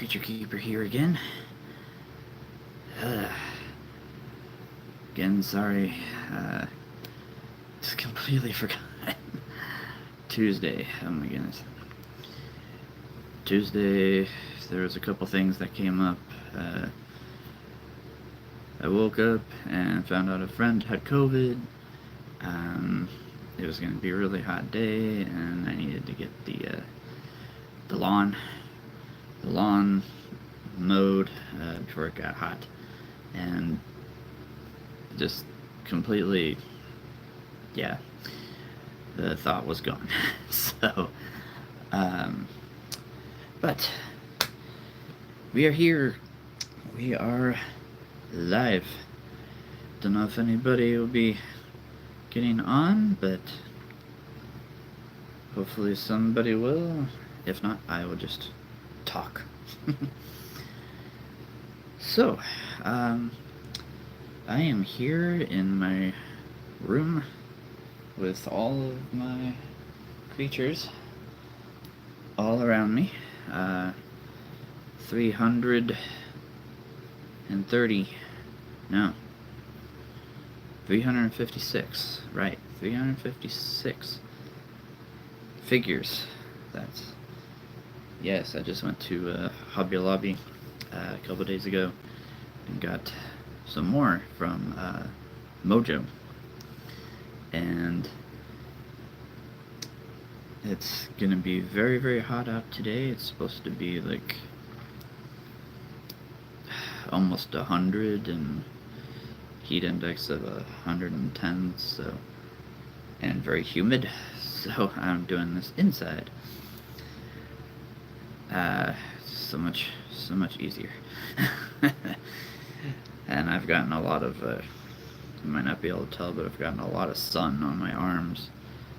Creature Keeper here again. Again, sorry. Just completely forgot. Tuesday. Oh my goodness. Tuesday, there was a couple things that came up. I woke up and found out a friend had COVID. It was going to be a really hot day, and I needed to get the lawn mowed before it got hot, and just completely, yeah, the thought was gone. So, but we are here. We are live. Don't know if anybody will be getting on, but hopefully somebody will. If not, I will just talk. So, I am here in my room with all of my creatures all around me. 356, right, 356 figures. Yes, I just went to Hobby Lobby a couple days ago and got some more from Mojo, and it's gonna be very, very hot out today. It's supposed to be like almost 100 and heat index of 110, so, and very humid, so I'm doing this inside. So much easier. And I've gotten a lot of, you might not be able to tell, but I've gotten a lot of sun on my arms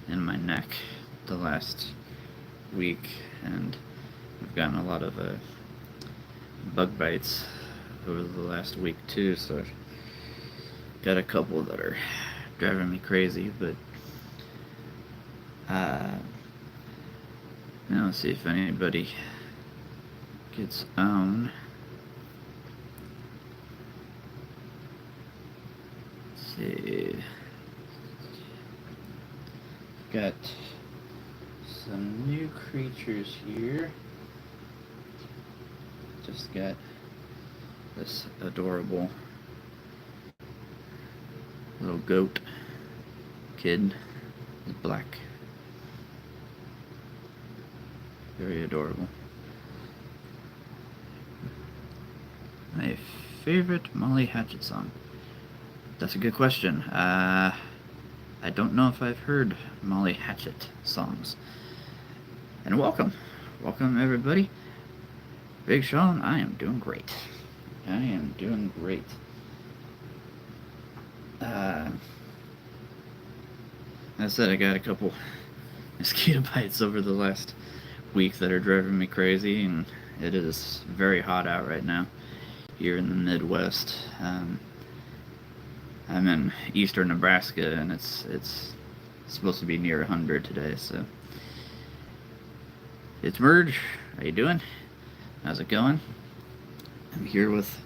and my neck the last week, and I've gotten a lot of bug bites over the last week too, so I've got a couple that are driving me crazy, but now let's see if anybody gets on. Let's see. Got some new creatures here. Just got this adorable little goat kid. He's black. Very adorable. My favorite Molly Hatchet song. That's a good question. I don't know if I've heard Molly Hatchet songs. And welcome everybody. Big Sean, I am doing great. As I said, I got a couple mosquito bites over the last week that are driving me crazy, and it is very hot out right now here in the Midwest. I'm in eastern Nebraska, and it's supposed to be near 100 today, so. It's Merge. How you doing? How's it going? I'm here with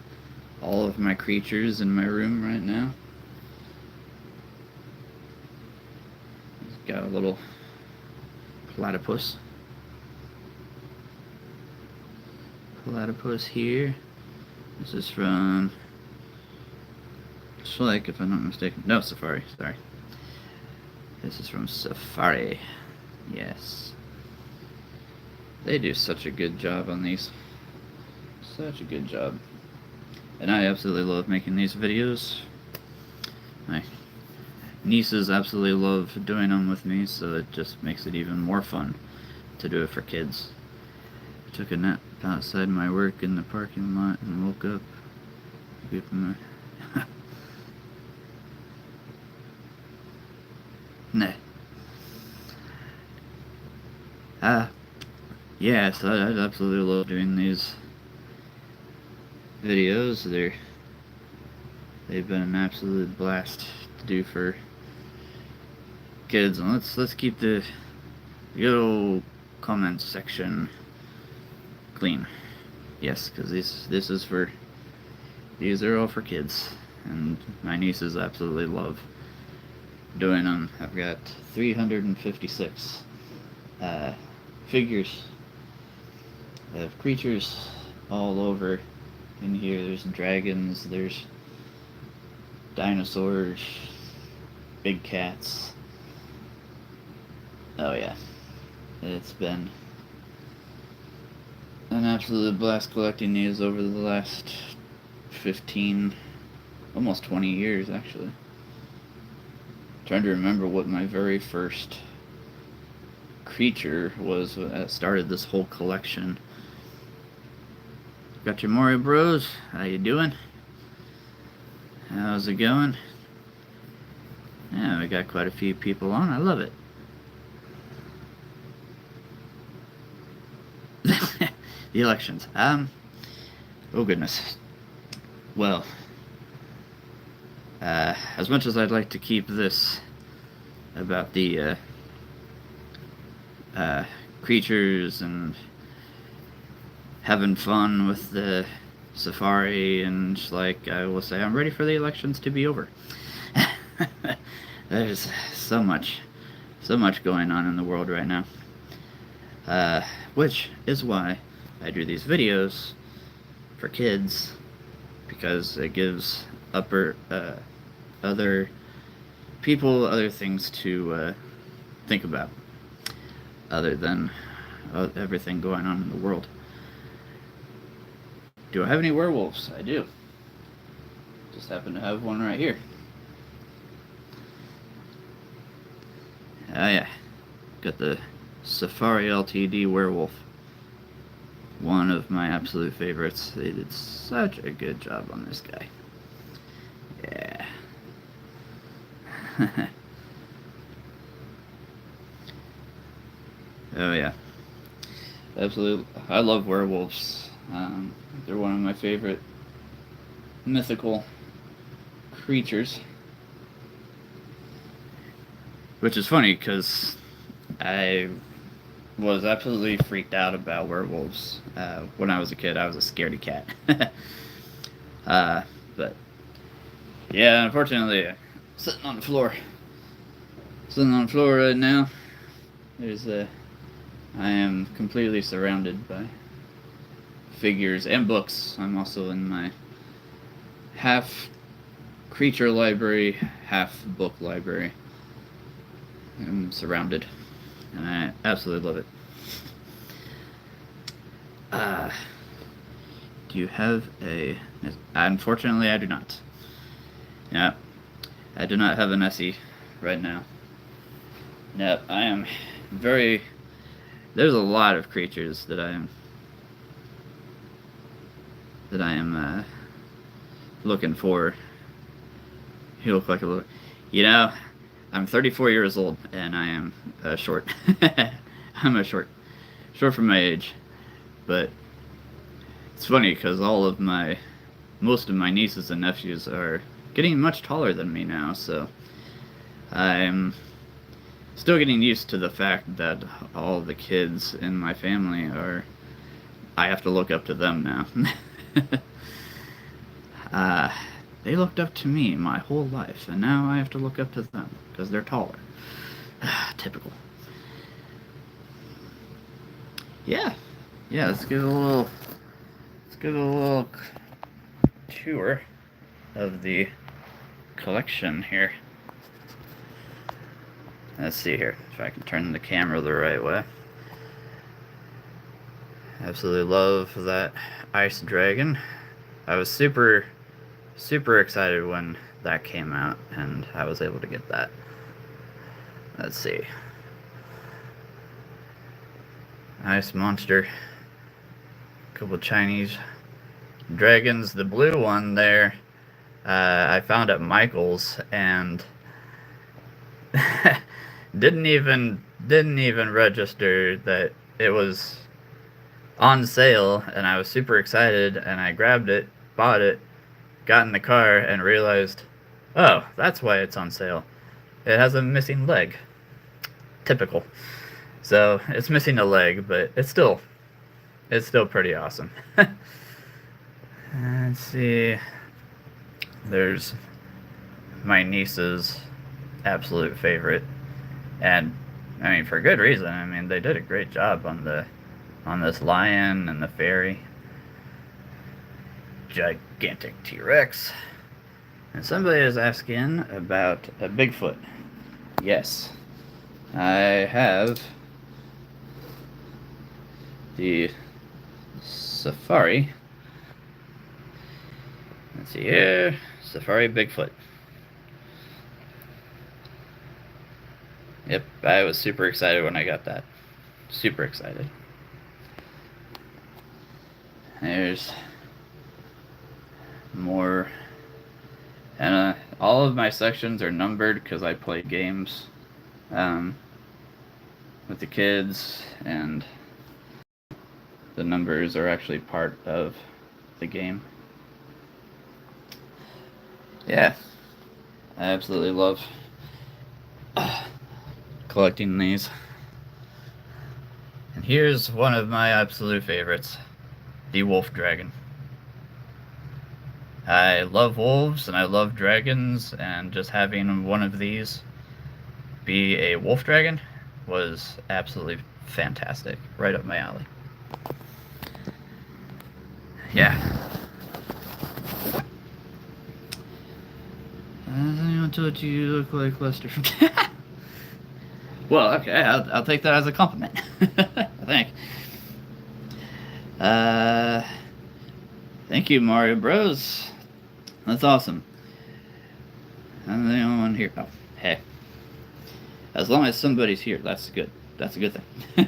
all of my creatures in my room right now. Got a little platypus. Platypus here. This is from Schleich, if I'm not mistaken. No, Safari, sorry. This is from Safari. Yes. They do such a good job on these. Such a good job. And I absolutely love making these videos. My nieces absolutely love doing them with me, so it just makes it even more fun to do it for kids. I took a nap outside my work in the parking lot and woke up. Nah. Yes, I absolutely love doing these videos. They've been an absolute blast to do for kids, and let's keep the good old comment section clean. Yes, because these are all for kids, and my nieces absolutely love doing them. I've got 356 figures of creatures all over in here. There's dragons, there's dinosaurs, big cats. Oh yeah, it's been an absolute blast collecting these over the last 15, almost 20 years actually. Trying to remember what my very first creature was that started this whole collection. Got your Mario Bros. How you doing? How's it going? Yeah, we got quite a few people on. I love it. The elections. Oh goodness. Well, as much as I'd like to keep this about the creatures and having fun with the safari, and like I will say, I'm ready for the elections to be over. There's so much going on in the world right now, which is why I do these videos for kids, because it gives other people other things to think about other than everything going on in the world. Do I have any werewolves? I do. Just happen to have one right here. Oh yeah, got the Safari Ltd werewolf. One of my absolute favorites. They did such a good job on this guy. Yeah. Oh yeah. Absolutely. I love werewolves. They're one of my favorite mythical creatures. Which is funny because I was absolutely freaked out about werewolves when I was a kid. I was a scaredy cat. But yeah, unfortunately, sitting on the floor right now. I am completely surrounded by figures and books. I'm also in my half creature library, half book library. I'm surrounded, and I absolutely love it. Do you have a... Unfortunately, I do not. Yeah, I do not have a Nessie right now. Yeah, I am very... There's a lot of creatures that I am looking for. You look like a little... You know, I'm 34 years old, and I am short. I'm a short for my age. But it's funny because most of my nieces and nephews are getting much taller than me now, so I'm still getting used to the fact that all the kids in my family I have to look up to them now. They looked up to me my whole life, and now I have to look up to them because they're taller. Typical. Yeah, let's give a little tour of the collection here. Let's see here if I can turn the camera the right way. Absolutely love that ice dragon. I was super excited when that came out, and I was able to get that. Let's see. Ice monster. Couple Chinese dragons. The blue one there, I found at Michael's, and didn't even register that it was on sale, and I was super excited, and I grabbed it, bought it, got in the car, and realized, oh, that's why it's on sale. It has a missing leg. Typical. So, it's missing a leg, but it's still it's still pretty awesome. Let's see. There's my niece's absolute favorite, and I mean for good reason. I mean they did a great job on this lion and the fairy. Gigantic T-Rex. And somebody is asking about a Bigfoot. Yes, I have the Safari. Let's see here. Safari Bigfoot. Yep, I was super excited when I got that. Super excited. There's more. And all of my sections are numbered because I play games with the kids, and the numbers are actually part of the game. Yeah, I absolutely love collecting these. And here's one of my absolute favorites, the Wolf Dragon. I love wolves and I love dragons, and just having one of these be a wolf dragon was absolutely fantastic. Right up my alley. Yeah. I told you look like Lester. Well, okay, I'll take that as a compliment. I think. Thank you, Mario Bros. That's awesome. I'm the only one here. Oh, hey. As long as somebody's here, that's good. That's a good thing.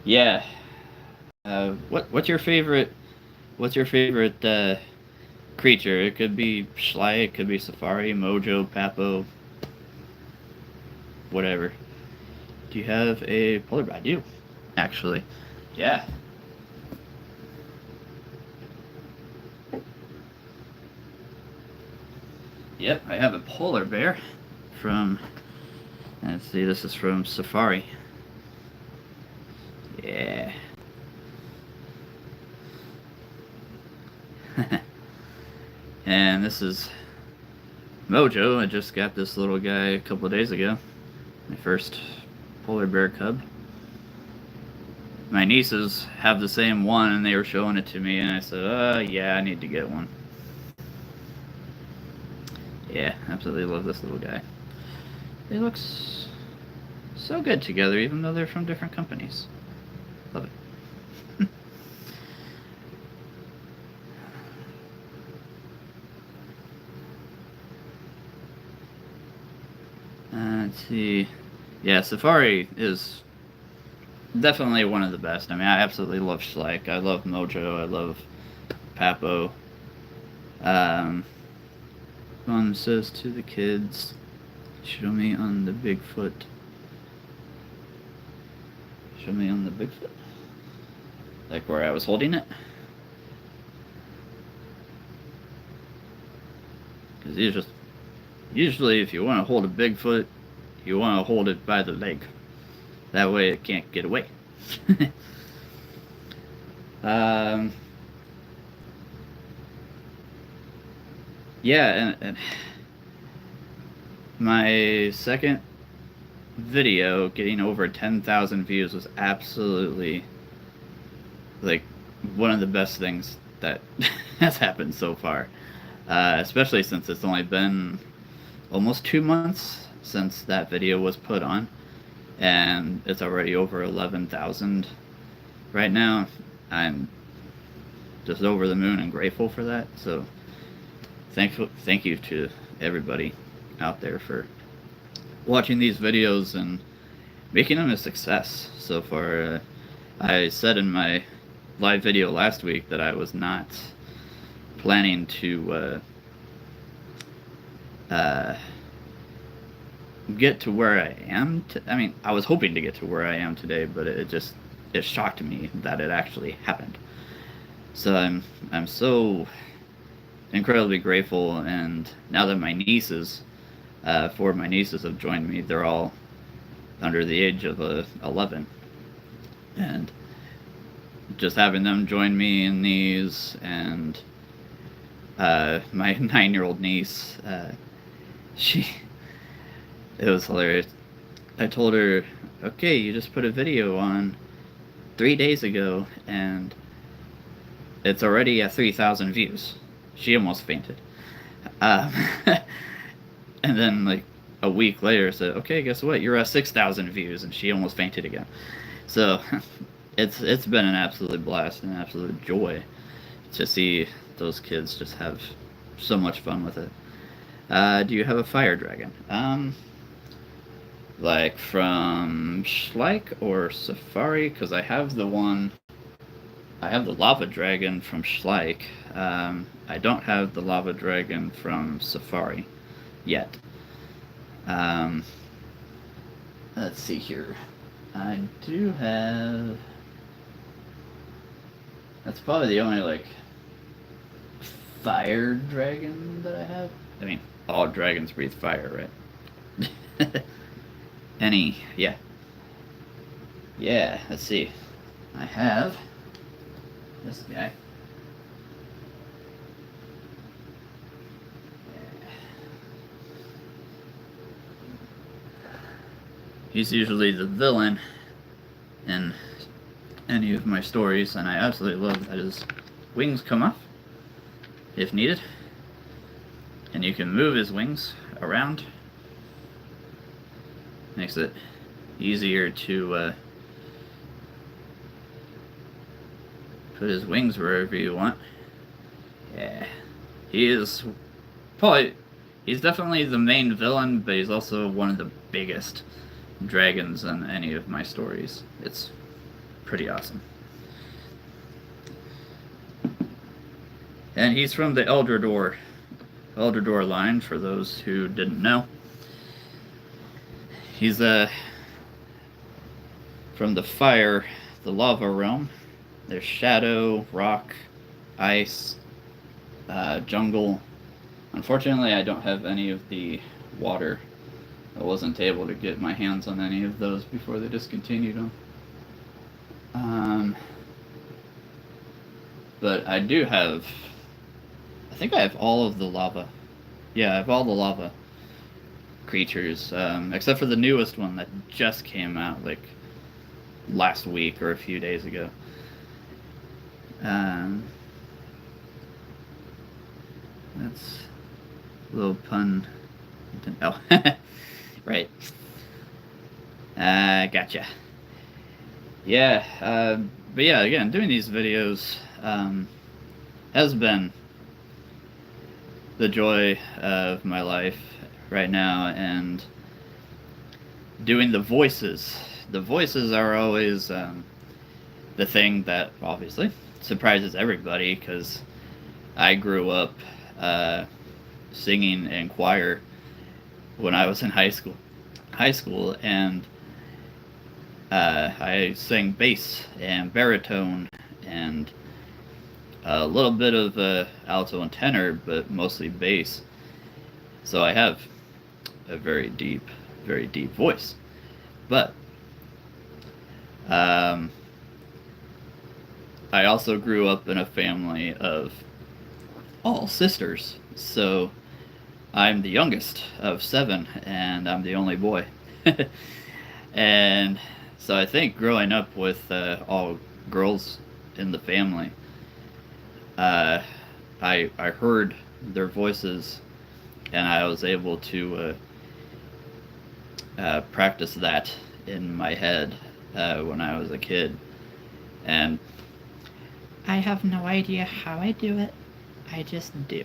Yeah. What's your favorite? What's your favorite creature? It could be Schley, it could be Safari, Mojo, Papo, whatever. Do you have a polar bear? I do, actually. Yeah. Yep, I have a polar bear from, let's see, this is from Safari. Yeah. And this is Mojo. I just got this little guy a couple of days ago. My first polar bear cub. My nieces have the same one, and they were showing it to me, and I said, yeah, I need to get one. Yeah, absolutely love this little guy. They look so good together, even though they're from different companies. Love it. Let's see. Yeah, Safari is definitely one of the best. I mean, I absolutely love Schleich. I love Mojo. I love Papo. Mom says to the kids, show me on the Bigfoot. Show me on the Bigfoot. Like where I was holding it. Because usually if you want to hold a Bigfoot, you want to hold it by the leg. That way it can't get away. Yeah, and my second video getting over 10,000 views was absolutely like one of the best things that has happened so far. Especially since it's only been almost 2 months since that video was put on, and it's already over 11,000 right now. I'm just over the moon and grateful for that. So thank you to everybody out there for watching these videos and making them a success so far. I said in my live video last week that I was not planning to get to where I am. I mean, I was hoping to get to where I am today, but it shocked me that it actually happened. So I'm so incredibly grateful, and now that my nieces, 4 of my nieces have joined me, they're all under the age of 11. And just having them join me in these, and my 9-year-old niece, it was hilarious. I told her, okay, you just put a video on 3 days ago, and it's already at 3,000 views. She almost fainted. Um, and then, like, a week later, said, okay, guess what? You're at 6,000 views, and she almost fainted again. So, it's been an absolute blast and an absolute joy to see those kids just have so much fun with it. Do you have a fire dragon? Like from Schleich or Safari? Because I have the lava dragon from Schleich. I don't have the lava dragon from Safari yet. Let's see here. I do have... That's probably the only, like, fire dragon that I have. I mean, all dragons breathe fire, right? Yeah. Yeah, let's see. I have this guy. He's usually the villain in any of my stories, and I absolutely love that his wings come off if needed, and you can move his wings around. Makes it easier to put his wings wherever you want. Yeah, he's definitely the main villain, but he's also one of the biggest dragons in any of my stories. It's pretty awesome. And he's from the Elder Door line, for those who didn't know. He's from the fire, the lava realm. There's shadow, rock, ice, jungle. Unfortunately, I don't have any of the water. I wasn't able to get my hands on any of those before they discontinued them. But I do have... I think I have all of the lava. Yeah, I have all the lava creatures, except for the newest one that just came out, like, last week or a few days ago. That's a little pun. Oh, right. Gotcha. Yeah, but yeah, again, doing these videos has been the joy of my life right now, and doing the voices. The voices are always the thing that obviously surprises everybody, because I grew up singing in choir when I was in high school, and I sang bass and baritone and a little bit of alto and tenor, but mostly bass. So I have a very deep voice. But I also grew up in a family of all sisters, so I'm the youngest of 7, and I'm the only boy. And so I think growing up with all girls in the family, I heard their voices, and I was able to practice that in my head when I was a kid. And I have no idea how I do it. I just do.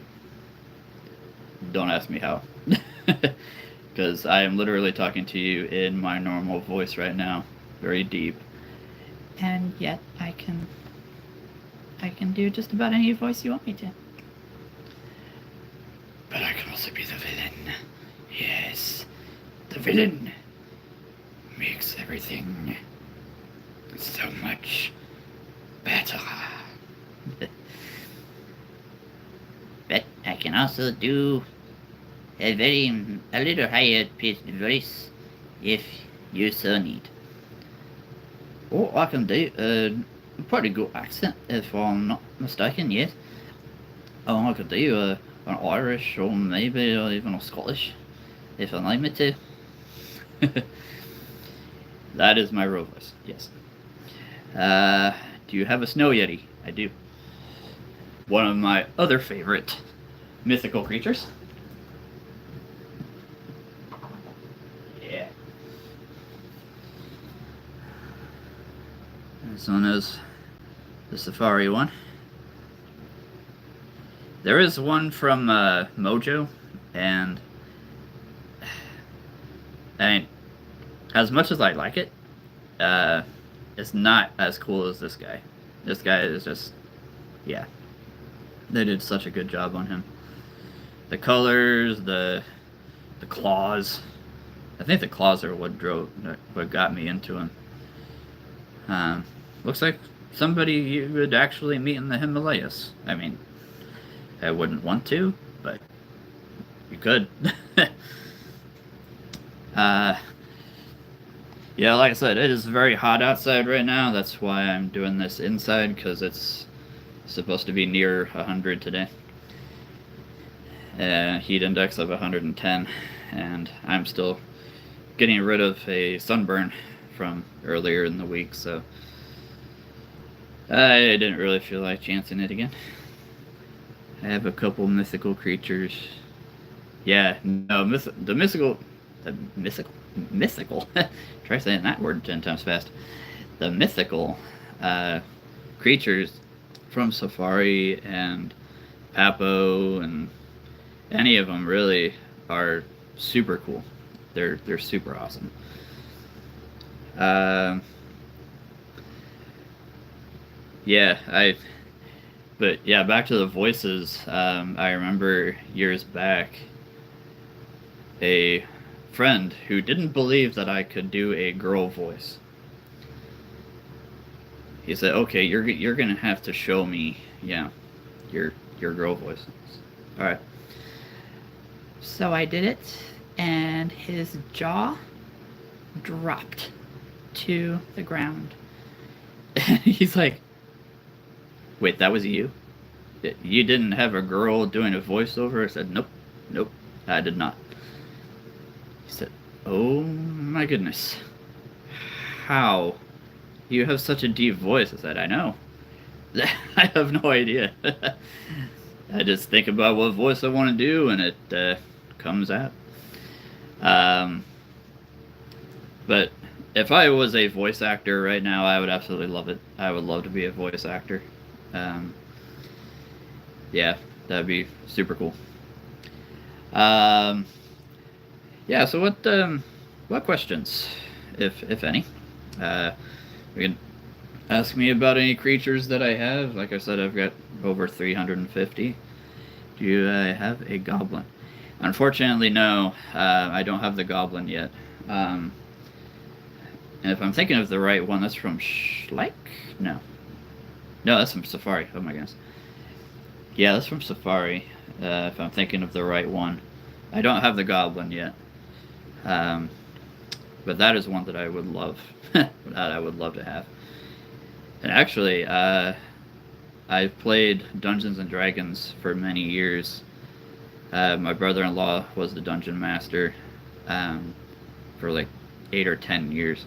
Don't ask me how. Because I am literally talking to you in my normal voice right now, very deep. And yet I can do just about any voice you want me to. But I can also be the villain. Yes, the villain makes everything so much better. But I can also do a little higher pitched voice if You so neat. Oh, I can do a pretty good accent, if I'm not mistaken, yes. Oh, I could do an Irish or maybe even a Scottish, if I need me to. That is my real voice, yes. Do you have a snow yeti? I do. One of my other favorite mythical creatures. Yeah. This one is the safari one. There is one from Mojo, and I mean, as much as I like it, it's not as cool as this guy. This guy is just, yeah. They did such a good job on him. The colors, the claws. I think the claws are what got me into him. Looks like somebody you would actually meet in the Himalayas. I mean, I wouldn't want to, but you could. Yeah, like I said, it is very hot outside right now. That's why I'm doing this inside, because it's supposed to be near 100 today. Heat index of 110, and I'm still getting rid of a sunburn from earlier in the week, so I didn't really feel like chancing it again. I have a couple mythical creatures. Yeah, no, mythical. Try saying that word 10 times fast. The mythical creatures from Safari and Papo and any of them really are super cool. They're super awesome. But yeah, back to the voices. I remember years back, a friend who didn't believe that I could do a girl voice. He said, "Okay, you're gonna have to show me, your girl voice." All right. So I did it, and his jaw dropped to the ground. He's like, "Wait, that was you? You didn't have a girl doing a voiceover?" I said, "Nope, I did not." He said, "Oh my goodness. How? You have such a deep voice." I said, "I know. I have no idea. I just think about what voice I want to do, and it comes out." But if I was a voice actor right now, I would absolutely love it. I would love to be a voice actor. Yeah, that'd be super cool. Yeah, so what questions, if any? You can ask me about any creatures that I have. Like I said, I've got over 350. Do I have a goblin? Unfortunately, no. I don't have the goblin yet. And if I'm thinking of the right one, that's from Schleich? No, that's from Safari. Oh my goodness. Yeah, that's from Safari. If I'm thinking of the right one. I don't have the goblin yet. But that is one that I would love. That I would love to have. And actually, I've played Dungeons and Dragons for many years. My brother-in-law was the dungeon master for like 8 or 10 years.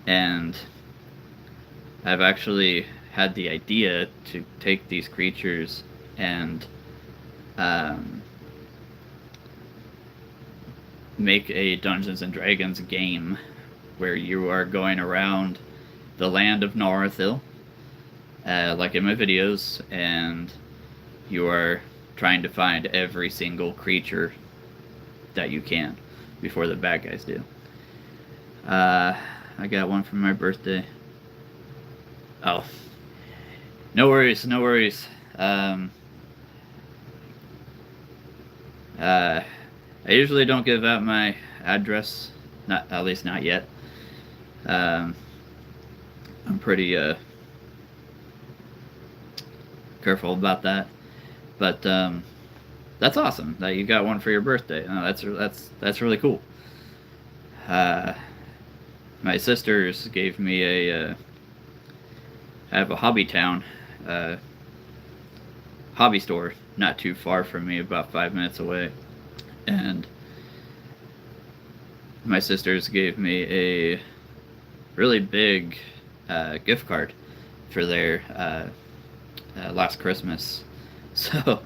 And I've actually had the idea to take these creatures and make a Dungeons and Dragons game where you are going around the land of Northil, like in my videos, and you are trying to find every single creature that you can before the bad guys do. I got one for my birthday. Oh, no worries. I usually don't give out my address, at least not yet. I'm pretty careful about that. But that's awesome that you got one for your birthday. That's really cool. My sisters gave me a. I have a Hobby Town hobby store not too far from me, about 5 minutes away, and my sisters gave me a really big gift card for their last Christmas. So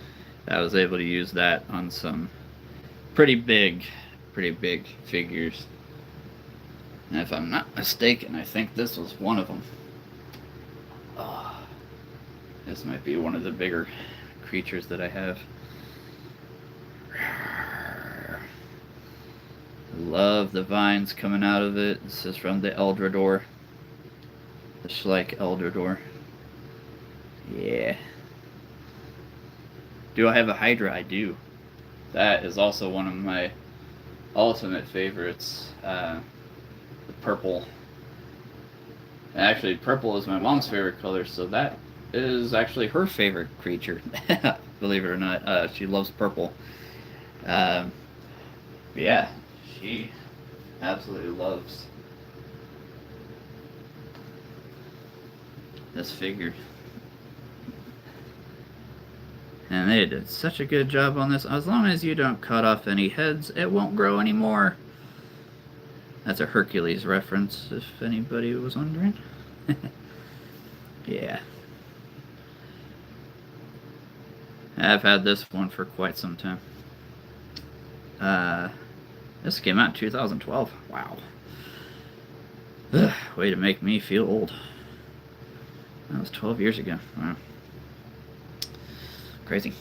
I was able to use that on some pretty big figures. And if I'm not mistaken, I think this was one of them. Oh, this might be one of the bigger creatures that I have. Love the vines coming out of it. This is from the Eldrador. The Schleich Eldrador. Yeah. Do I have a Hydra? I do. That is also one of my ultimate favorites. The purple. Actually, purple is my mom's favorite color, so that is actually her favorite creature. Believe it or not, she loves purple. Yeah, she absolutely loves this figure. And they did such a good job on this. As long as you don't cut off any heads, it won't grow anymore. That's a Hercules reference, if anybody was wondering. Yeah. I've had this one for quite some time. This came out in 2012. Wow. Ugh, way to make me feel old. That was 12 years ago. Wow. Crazy.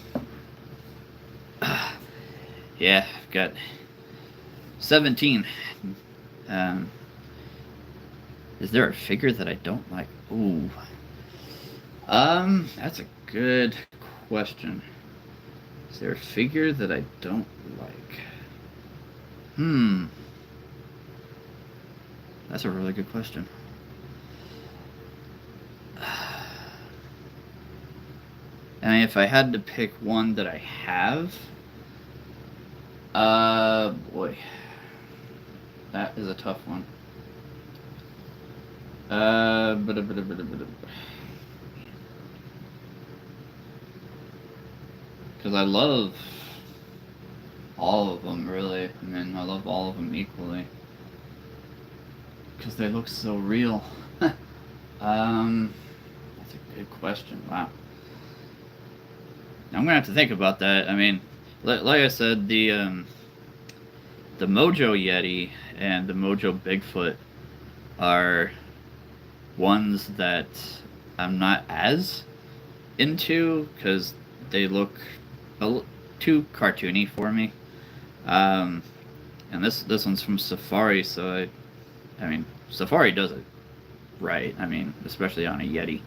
Yeah, I've got 17. Is there a figure that I don't like? Ooh. That's a good question. Is there a figure that I don't like? That's a really good question. I mean, if I had to pick one that I have, boy, that is a tough one. Because I love all of them, really. I mean, I love all of them equally. Because they look so real. That's a good question. Wow. I'm gonna have to think about that. I mean, like I said, the Mojo Yeti and the Mojo Bigfoot are ones that I'm not as into because they look too cartoony for me. And this one's from Safari, so I mean, Safari does it right. I mean, especially on a Yeti.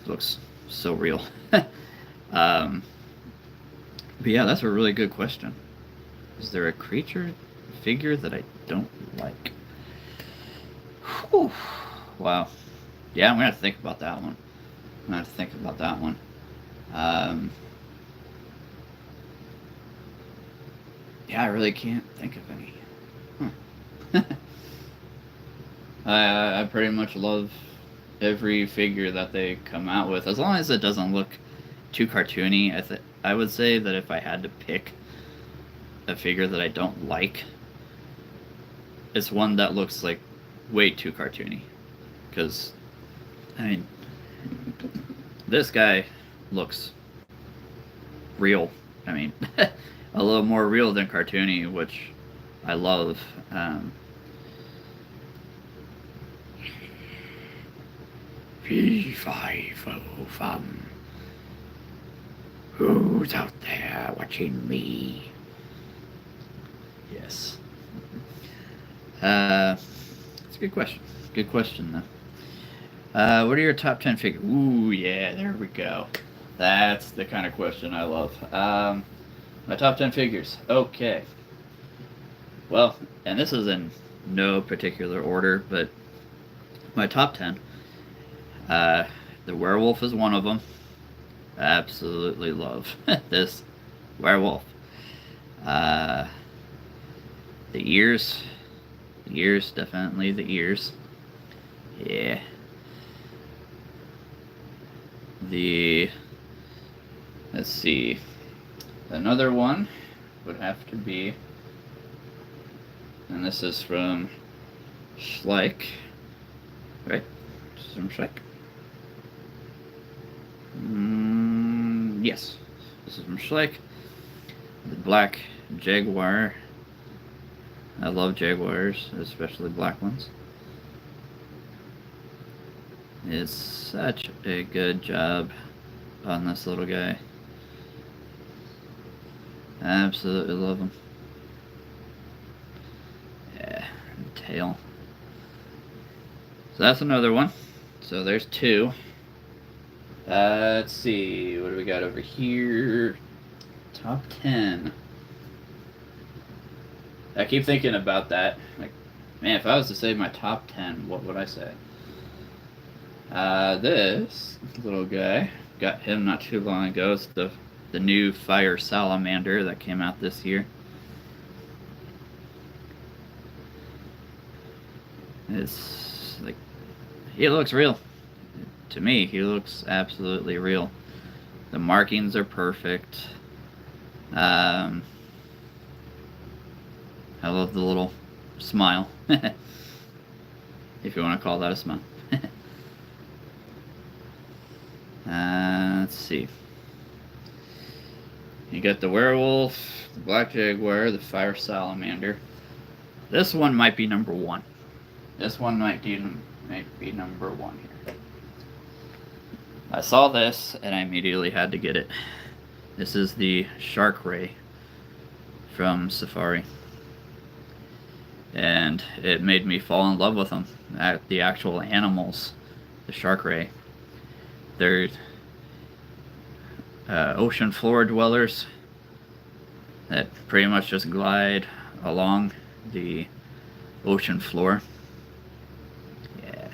Looks so real. But yeah, that's a really good question. Is there a figure that I don't like? Whew. Wow. Yeah, I'm gonna have to think about that one. Yeah, I really can't think of any. I pretty much love every figure that they come out with, as long as it doesn't look too cartoony. I would say that if I had to pick a figure that I don't like, it's one that looks like way too cartoony. Because, I mean, this guy looks real. I mean, a little more real than cartoony, which I love. Fee-fi-fo-fum. Who's out there watching me? Yes. It's a good question. Good question, though. What are your top 10 figures? Ooh, yeah, there we go. That's the kind of question I love. My top 10 figures. Okay. Well, and this is in no particular order, but my top 10. The werewolf is one of them. Absolutely love this werewolf. The ears, Ears, definitely the ears. Yeah. Let's see. Another one would have to be, and this is from Schleich, right? This is from Schleich. Yes, this is from Schleich. The black jaguar. I love jaguars, especially black ones. It's such a good job on this little guy. I absolutely love him. Yeah, tail. So that's another one. So there's two. Let's see, what do we got over here? Top 10. I keep thinking about that. Like, man, if I was to say my top 10, what would I say? This little guy, got him not too long ago. It's the new fire salamander that came out this year. It's like, he looks real. To me, he looks absolutely real. The markings are perfect. I love the little smile. If you want to call that a smile. Let's see. You got the werewolf, the black jaguar, the fire salamander. This one might be number one. This one might be number one here. I saw this and I immediately had to get it. This is the shark ray from Safari. And it made me fall in love with them. The actual animals, the shark ray. They're ocean floor dwellers that pretty much just glide along the ocean floor. Yeah.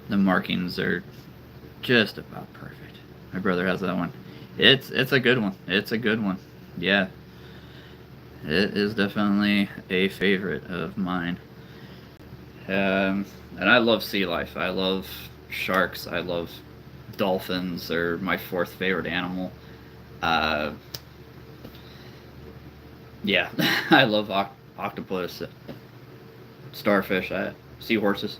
The markings are just about perfect. My brother has that one. It's a good one. It's a good one. Yeah. It is definitely a favorite of mine. And I love sea life. I love sharks. I love dolphins. They're my fourth favorite animal. Yeah, I love octopus, starfish, seahorses.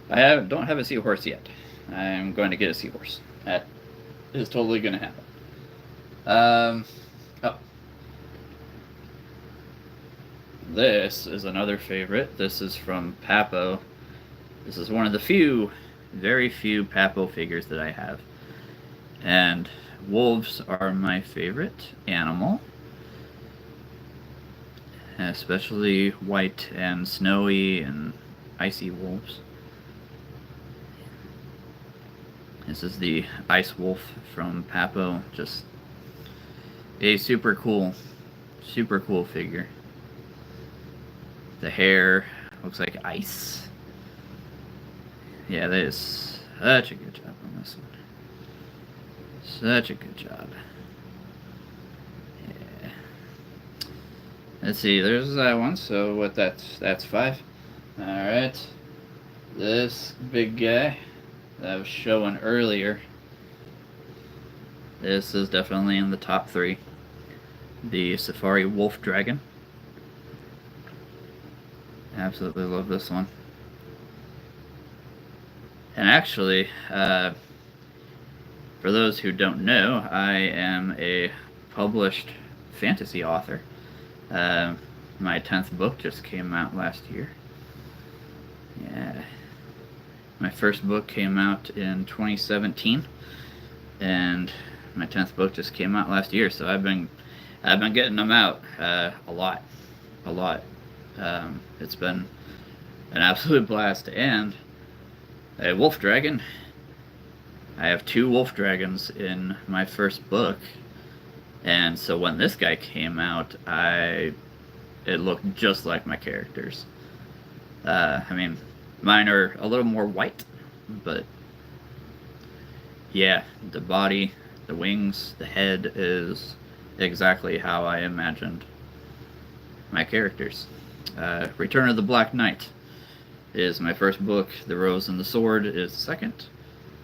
Don't have a seahorse yet. I'm going to get a seahorse. That is totally going to happen. Oh. This is another favorite. This is from Papo. This is one of the very few Papo figures that I have. And wolves are my favorite animal. Especially white and snowy and icy wolves. This is the ice wolf from Papo. Just a super cool figure. The hair looks like ice. Yeah, that is such a good job on this one. Such a good job. Yeah. Let's see, there's that one. So what? That's 5. All right. This big guy that I was showing earlier. This is definitely in the top 3. The Safari Wolf Dragon. Absolutely love this one. And actually, for those who don't know, I am a published fantasy author. My 10th book just came out last year. Yeah. My first book came out in 2017, and my 10th book just came out last year. So I've been getting them out a lot. It's been an absolute blast. And a wolf dragon. I have 2 wolf dragons in my first book, and so when this guy came out, it looked just like my characters. I mean, mine are a little more white, but yeah, the body, the wings, the head is exactly how I imagined my characters. Return of the Black Knight is my first book. The Rose and the Sword is the second,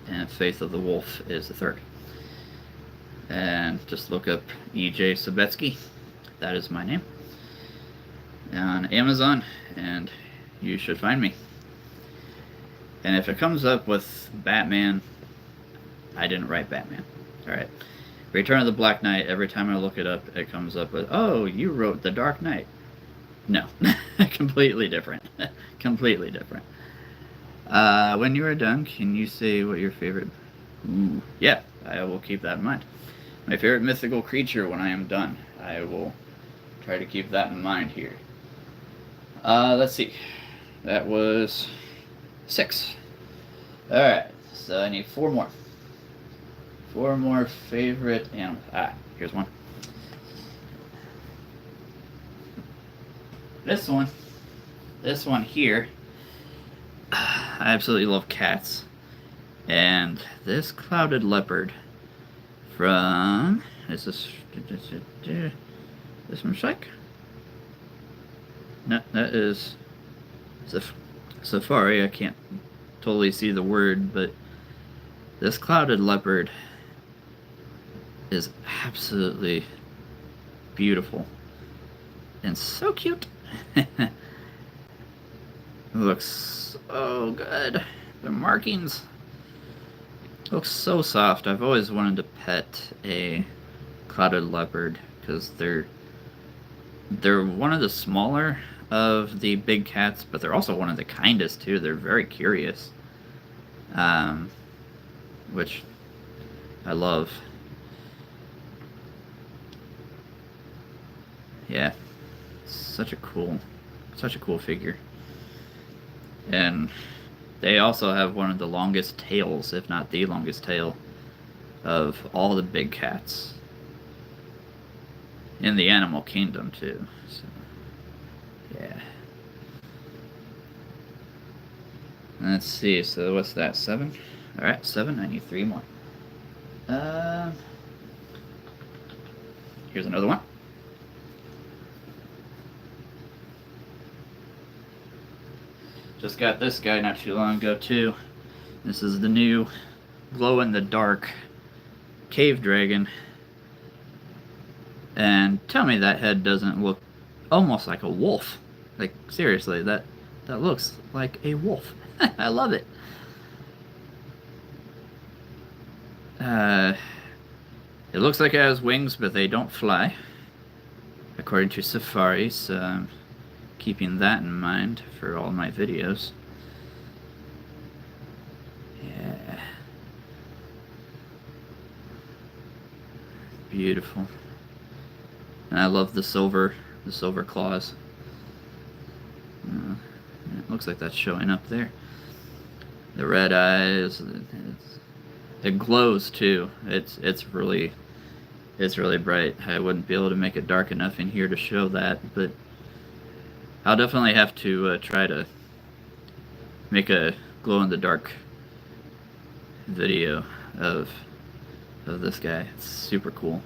and Faith of the Wolf is the third. And just look up E.J. Sobetsky. That is my name on Amazon, and you should find me. And if it comes up with Batman, I didn't write Batman. Alright. Return of the Black Knight, every time I look it up, it comes up with, oh, you wrote The Dark Knight. No. Completely different. Completely different. When you are done, can you say what your favorite... Ooh, yeah, I will keep that in mind. My favorite mythical creature when I am done. I will try to keep that in mind here. Let's see. That was 6. Alright, so I need 4 more. 4 more favorite animals. Here's one. This one here, I absolutely love cats. And this clouded leopard from, is this from Shrek? No, that is Safari. I can't totally see the word, but this clouded leopard is absolutely beautiful and so cute. It looks so good. The markings look so soft. I've always wanted to pet a clouded leopard because they're one of the smaller of the big cats, but they're also one of the kindest too. They're very curious, which I love. Yeah, such a cool figure. And they also have one of the longest tails, if not the longest tail, of all the big cats in the animal kingdom too. So, yeah. Let's see, so what's that, 7? Alright, 7, I need 3 more. Here's another one. Just got this guy not too long ago too. This is the new glow-in-the-dark cave dragon. And tell me that head doesn't look almost like a wolf. Like, seriously, that looks like a wolf. I love it. It looks like it has wings, but they don't fly, according to Safari, so I'm keeping that in mind for all my videos. Yeah. Beautiful. And I love the silver claws. It looks like that's showing up there. The red eyes, it glows too. It's really bright. I wouldn't be able to make it dark enough in here to show that, but I'll definitely have to try to make a glow-in-the-dark video of this guy. It's super cool.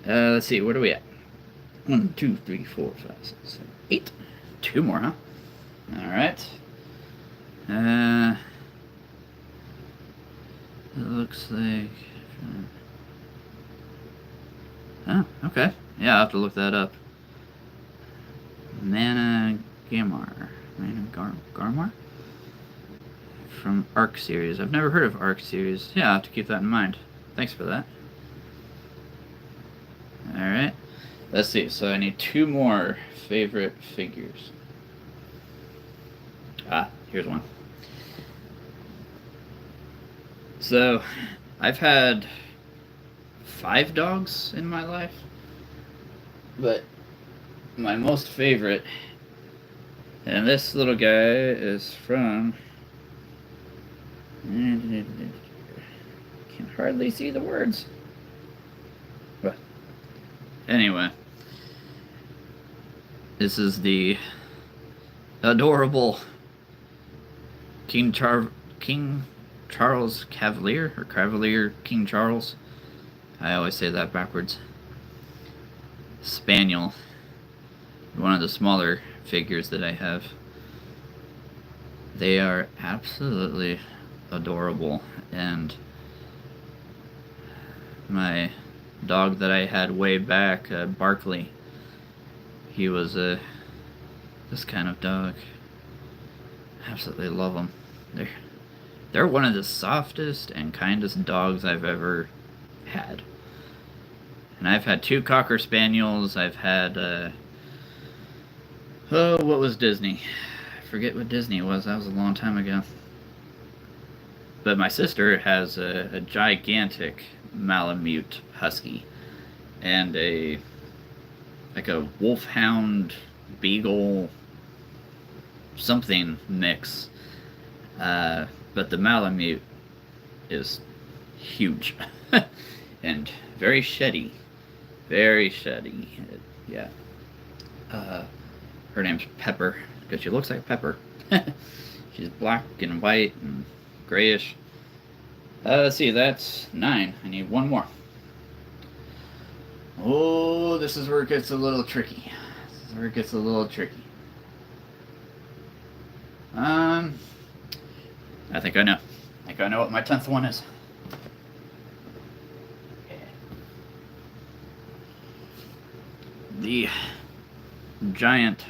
Let's see, where are we at? 1, 2, 3, 4, 5, 6, 7, 8. 2 more, huh? Alright. It looks like... Oh, okay. Yeah, I'll have to look that up. Managamar. Garmar? From Arc Series. I've never heard of Arc Series. Yeah, I'll have to keep that in mind. Thanks for that. Alright. Let's see. So I need 2 more favorite figures. Here's one. So, I've had 5 dogs in my life, but my most favorite, and this little guy is from, can hardly see the words, but anyway, this is the adorable King Charles Cavalier, or Cavalier King Charles. I always say that backwards. Spaniel. One of the smaller figures that I have. They are absolutely adorable, and my dog that I had way back, Barkley, he was this kind of dog. Absolutely love them. They're one of the softest and kindest dogs I've ever had. And I've had 2 Cocker Spaniels. I've had what was Disney? I forget what Disney was. That was a long time ago. But my sister has a gigantic Malamute Husky and like a Wolfhound Beagle something mix. But the Malamute is huge and very sheddy. Very sheddy. Yeah. Her name's Pepper because she looks like Pepper. She's black and white and grayish. Let's see, that's 9. I need 1 more. Oh, this is where it gets a little tricky. I think I know. What my 10th one is. The giant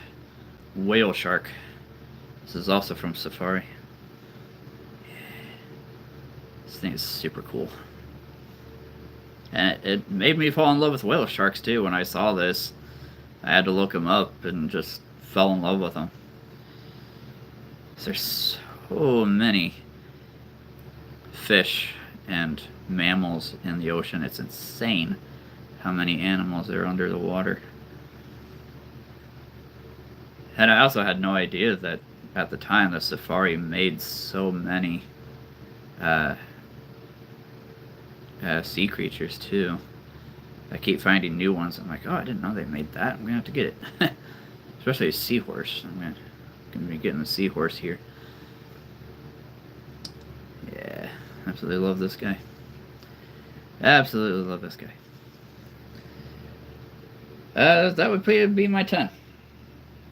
whale shark. This is also from Safari. This thing is super cool. And it made me fall in love with whale sharks too when I saw this. I had to look them up and just fell in love with them. There's so many fish and mammals in the ocean. It's insane how many animals are under the water. And I also had no idea that at the time the Safari made so many sea creatures too. I keep finding new ones. I'm like, oh, I didn't know they made that. I'm gonna have to get it. Especially a seahorse. I'm gonna be getting the seahorse here. Yeah, absolutely love this guy. Absolutely love this guy. That would be my 10.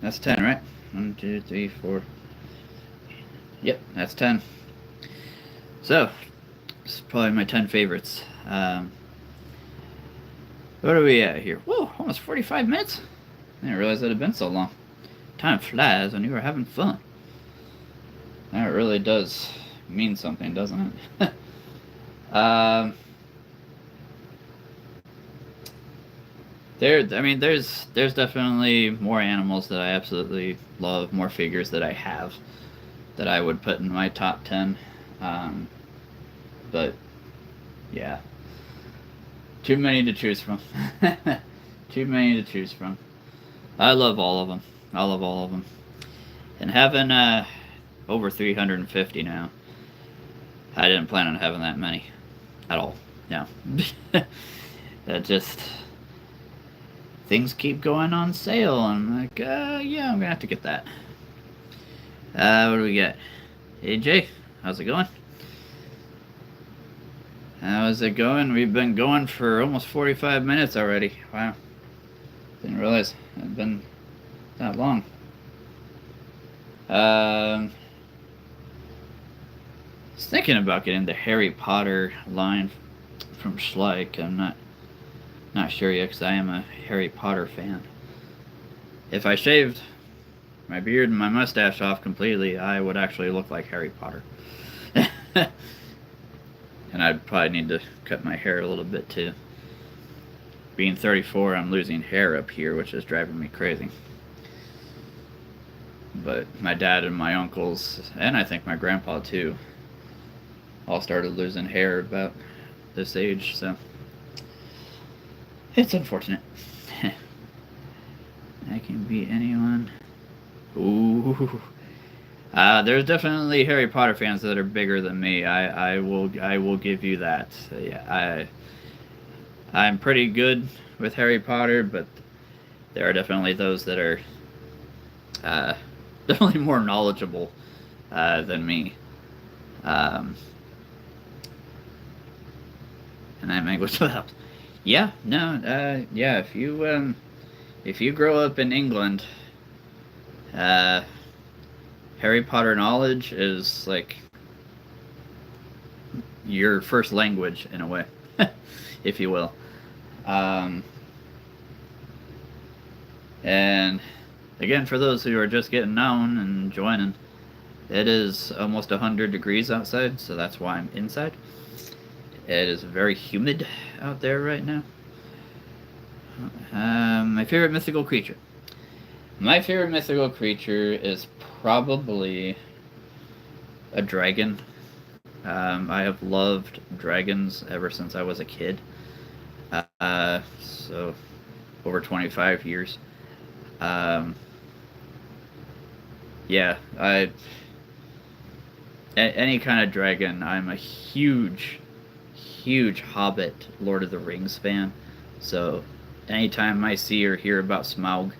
That's 10, right? 1, 2, 3, 4. Yep, that's 10. So, this is probably my 10 favorites. What are we at here? Whoa, almost 45 minutes? I didn't realize it had been so long. Time flies when you were having fun. That really does mean something, doesn't it? There's definitely more animals that I absolutely love, more figures that I have that I would put in my top 10. But yeah, too many to choose from. Too many to choose from. I love all of them. And having over 350 now, I didn't plan on having that many at all. No. That just, things keep going on sale. I'm like, yeah, I'm gonna have to get that. What do we got? Hey Jay, how's it going? How's it going? We've been going for almost 45 minutes already. Wow. Didn't realize it had been that long. I was thinking about getting the Harry Potter line from Schleich. I'm not sure yet because I am a Harry Potter fan. If I shaved my beard and my mustache off completely, I would actually look like Harry Potter. And I'd probably need to cut my hair a little bit too. Being 34, I'm losing hair up here, which is driving me crazy. But my dad and my uncles, and I think my grandpa too, all started losing hair about this age, so it's unfortunate. I can beat anyone. Ooh. There's definitely Harry Potter fans that are bigger than me. I will give you that. Yeah, I'm pretty good with Harry Potter, but there are definitely those that are definitely more knowledgeable than me. And I'm English without. Yeah, no, yeah. If you grow up in England, uh, Harry Potter knowledge is like your first language in a way, if you will. Um, and again, for those who are just getting known and joining, it is almost 100 degrees outside, so that's why I'm inside. It is very humid out there right now. My favorite mythical creature. My favorite mythical creature is probably a dragon. I have loved dragons ever since I was a kid. So over 25 years. Um, yeah, any kind of dragon. I'm a huge, huge Hobbit, Lord of the Rings fan. So anytime I see or hear about Smaug,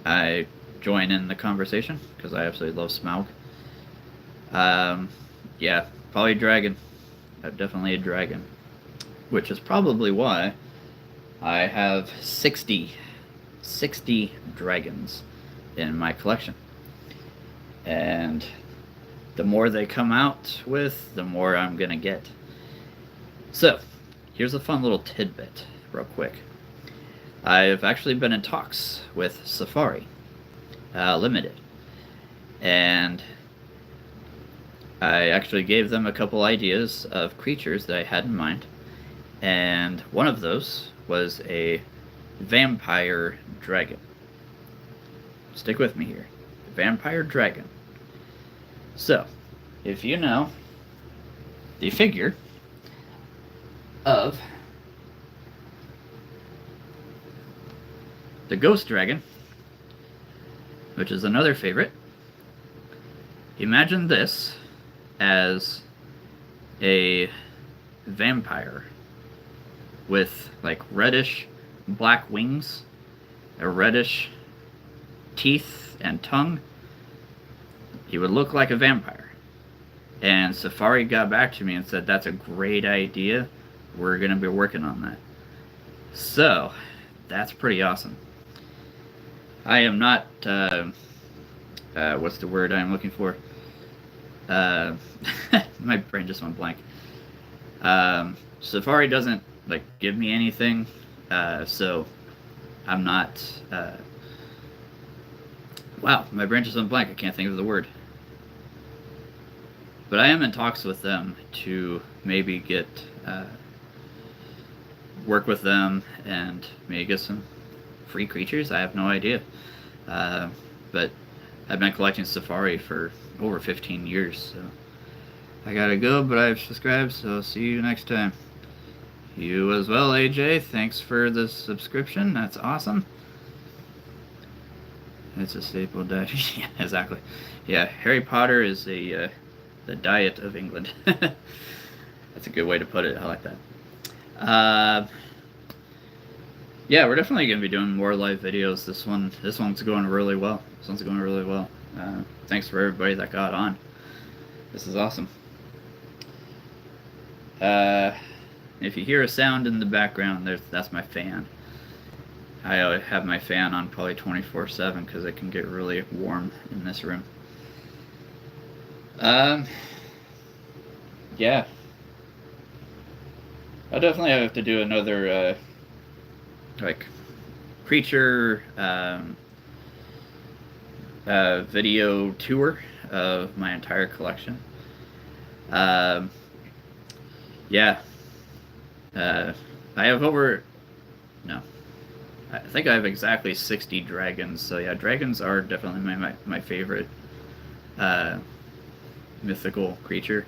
I join in the conversation because I absolutely love Smaug. Yeah, probably dragon. Definitely a dragon, which is probably why I have 60 dragons in my collection. And the more they come out with, the more I'm going to get. So, here's a fun little tidbit, real quick. I've actually been in talks with Safari Limited. And I actually gave them a couple ideas of creatures that I had in mind. And one of those was a vampire dragon. Stick with me here. Vampire dragon. So, if you know the figure of the ghost dragon, which is another favorite, imagine this as a vampire with like reddish black wings, a reddish teeth and tongue. He would look like a vampire. And Safari got back to me and said, that's a great idea. We're going to be working on that. So, that's pretty awesome. I am not, what's the word I'm looking for? My brain just went blank. Safari doesn't, like, give me anything, so I'm not, wow, my brain just went blank. I can't think of the word. But I am in talks with them to maybe get, work with them and maybe get some free creatures. I have no idea. But I've been collecting Safari for over 15 years, so I gotta go, but I've subscribed, so I'll see you next time. You as well, AJ. Thanks for the subscription. That's awesome. It's a staple diet. Yeah, exactly. Yeah, Harry Potter is the diet of England. That's a good way to put it. I like that. Yeah, we're definitely gonna be doing more live videos. This one's going really well. Thanks for everybody that got on. This is awesome. If you hear a sound in the background, that's my fan. I have my fan on probably 24/7 because it can get really warm in this room. Yeah. I'll definitely have to do another, like, creature, video tour of my entire collection. Yeah. I have I think I have exactly 60 dragons. So yeah, dragons are definitely my favorite mythical creature.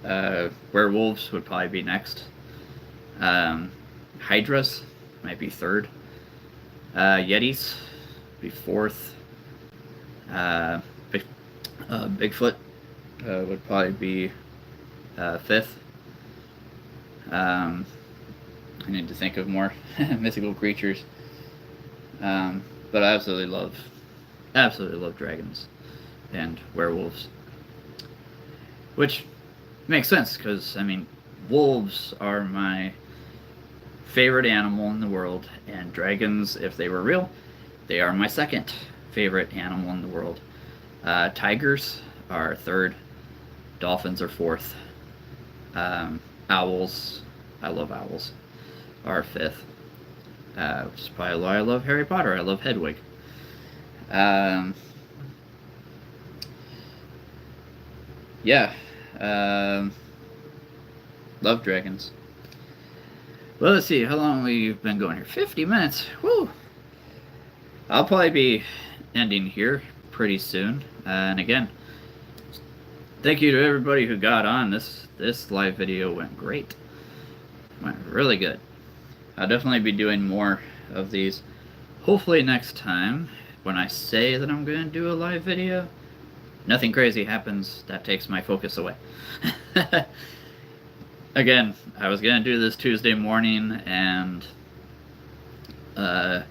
Werewolves would probably be next. Hydras might be third. Yetis be fourth. Bigfoot would probably be fifth. I need to think of more mythical creatures. But I absolutely love dragons and werewolves. Which makes sense, because, I mean, wolves are my favorite animal in the world, and dragons, if they were real, they are my second favorite animal in the world. Tigers are third, dolphins are fourth, owls, I love owls, are fifth, which is probably why I love Harry Potter. I love Hedwig. Yeah, love dragons. Well, let's see, how long we've been going here? 50 minutes. Woo! I'll probably be ending here pretty soon. And again, thank you to everybody who got on. This live video went great. Went really good. I'll definitely be doing more of these. Hopefully next time, when I say that I'm going to do a live video, nothing crazy happens that takes my focus away. Again, I was going to do this Tuesday morning, and I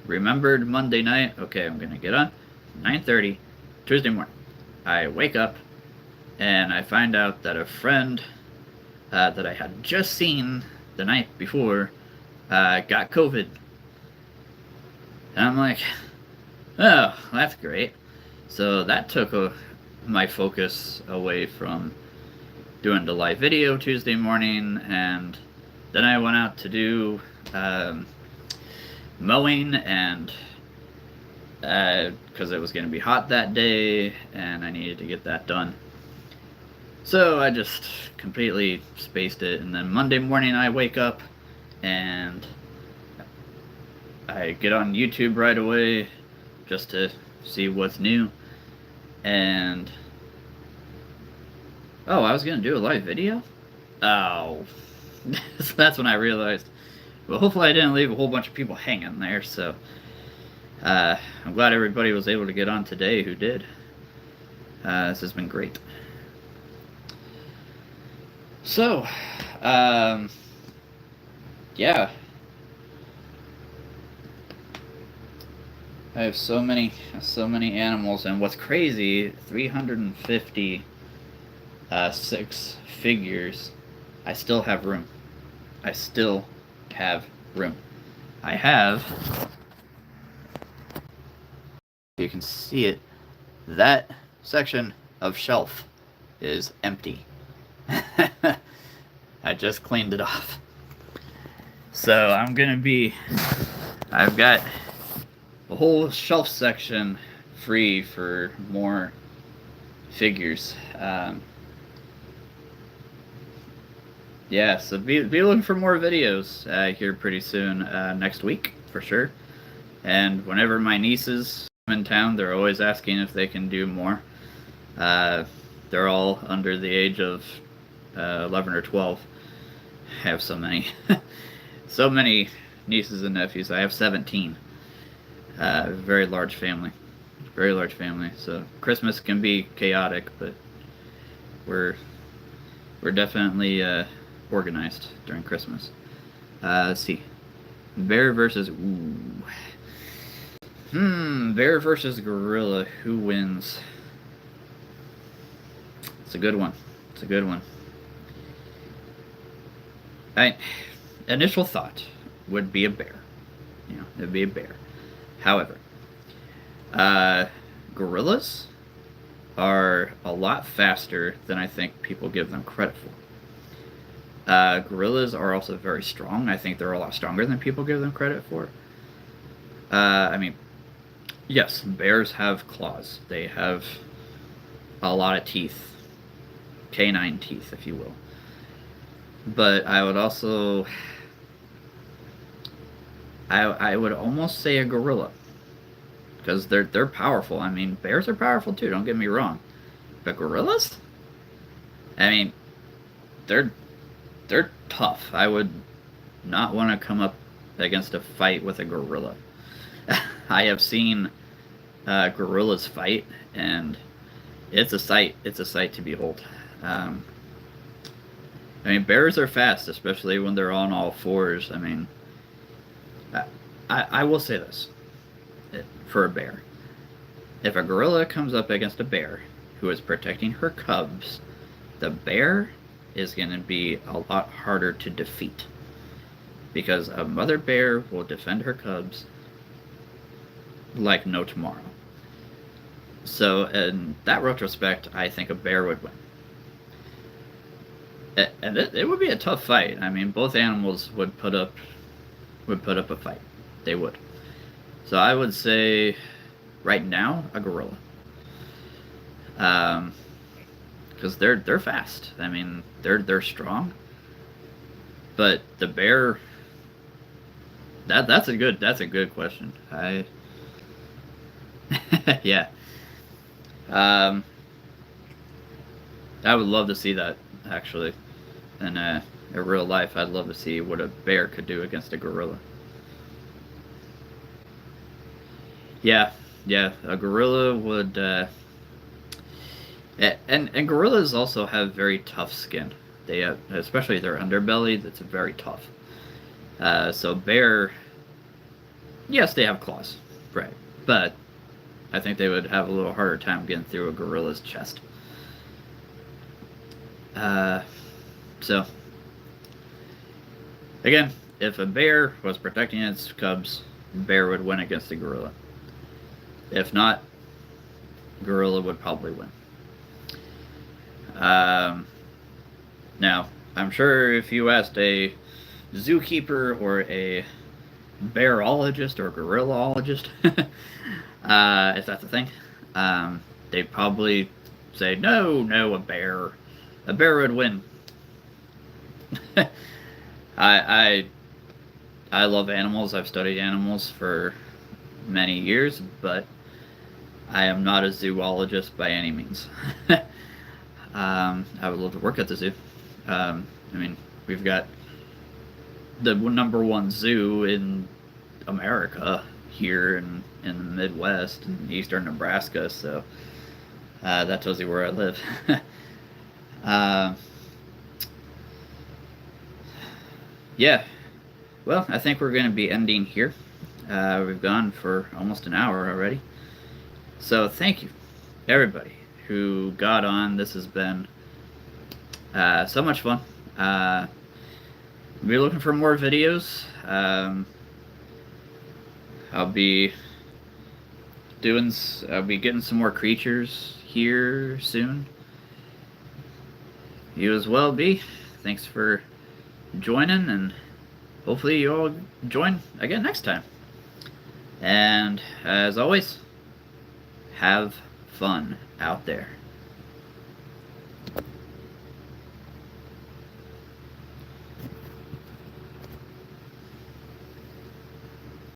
remembered Monday night, okay, I'm going to get on 9:30 Tuesday morning. I wake up, and I find out that a friend that I had just seen the night before got COVID. And I'm like, oh, that's great. So that took my focus away from doing the live video Tuesday morning, and then I went out to do mowing, and because it was going to be hot that day and I needed to get that done. So I just completely spaced it, and then Monday morning I wake up and I get on YouTube right away just to see what's new, and oh, I was going to do a live video? Oh, so that's when I realized. Well, hopefully I didn't leave a whole bunch of people hanging there, so I'm glad everybody was able to get on today who did. This has been great. So, yeah. I have so many animals, and what's crazy, 350 six figures, I still have room. I still have room. I have, you can see it, that section of shelf is empty. I just cleaned it off. So I've got a whole shelf section free for more figures. Yeah, so be looking for more videos here pretty soon, next week for sure. And whenever my nieces come in town, they're always asking if they can do more. They're all under the age of 11 or 12. I have so many, so many nieces and nephews. I have 17. Very large family, very large family. So Christmas can be chaotic, but we're definitely organized during Christmas. Let's see. Bear versus bear versus gorilla. Who wins? It's a good one. It's a good one. Initial thought would be a bear. You know, it'd be a bear. However, gorillas are a lot faster than I think people give them credit for. Gorillas are also very strong. I think they're a lot stronger than people give them credit for. I mean, yes, bears have claws. They have a lot of teeth. Canine teeth, if you will. But I would also... I would almost say a gorilla. Because they're powerful. I mean, bears are powerful too, don't get me wrong. But gorillas? I mean, they're tough. I would not want to come up against a fight with a gorilla. I have seen gorillas fight, and it's a sight to behold. I mean, bears are fast, especially when they're on all fours. I mean, I will say this for a bear. If a gorilla comes up against a bear who is protecting her cubs, the bear is going to be a lot harder to defeat. Because a mother bear will defend her cubs like no tomorrow. So, in that retrospect, I think a bear would win. And it would be a tough fight. I mean, both animals would put up a fight. They would. So I would say, right now, a gorilla. Because they're fast. I mean, they're strong. But the bear. That's a good question. Yeah. I would love to see that, actually. In real life, I'd love to see what a bear could do against a gorilla. Yeah, a gorilla would, and gorillas also have very tough skin. They have, especially their underbelly, that's very tough. So bear, yes, they have claws, right? But I think they would have a little harder time getting through a gorilla's chest. So again, if a bear was protecting its cubs, bear would win against the gorilla. If not, gorilla would probably win. Now, I'm sure if you asked a zookeeper or a bearologist or gorillologist, if that's a thing, they'd probably say, no, a bear would win. I love animals. I've studied animals for many years, but I am not a zoologist by any means. I would love to work at the zoo. I mean, we've got the #1 zoo in America here in the Midwest in eastern Nebraska, so that tells you where I live. Yeah, well, I think we're going to be ending here. We've gone for almost an hour already. So thank you, everybody who got on. This has been so much fun. We'll be looking for more videos. I'll be getting some more creatures here soon. You as well, B. Thanks for joining, and hopefully you all join again next time. And as always, have fun out there.